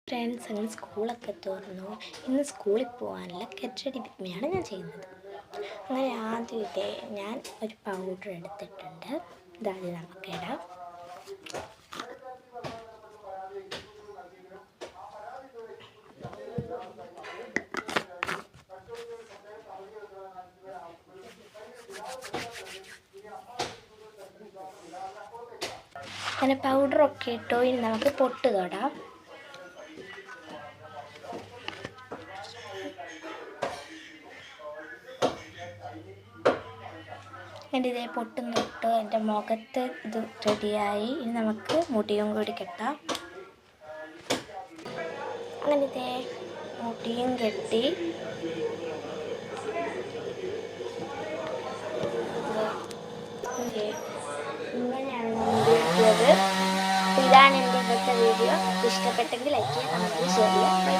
Friends, അങ്ങനെ സ്കൂളൊക്കെ തുറന്നു. ഇന്ന് സ്കൂളിൽ പോകാനുള്ള കെറ്റടിയാണ് ഞാൻ ചെയ്യുന്നത്. അങ്ങനെ ആദ്യമൊക്കെ ഞാൻ ഒരു പൗഡർ എടുത്തിട്ടുണ്ട്. ഇതാദ്യം നമുക്കിടാം. അങ്ങനെ പൗഡറൊക്കെ ഇട്ടോ. ഇനി നമുക്ക് പൊട്ട് തൊടാം. എൻ്റെ ഇതേ പൊട്ടും തൊട്ട് എൻ്റെ മുഖത്ത് ഇത് റെഡിയായി. ഇനി നമുക്ക് മുടിയും കൂടി കെട്ടാം. അങ്ങനെ ഇതേ മുടിയും കെട്ടി. ഇങ്ങനെയാണ് മുടി കെട്ടിയത്. ഇതാണ് എൻ്റെ ഇന്നത്തെ വീഡിയോ. ഇഷ്ടപ്പെട്ടെങ്കിൽ ലൈക്ക് ചെയ്യുക, കമൻറ്റ് ചെയ്യുക, ഷെയർ ചെയ്യുക.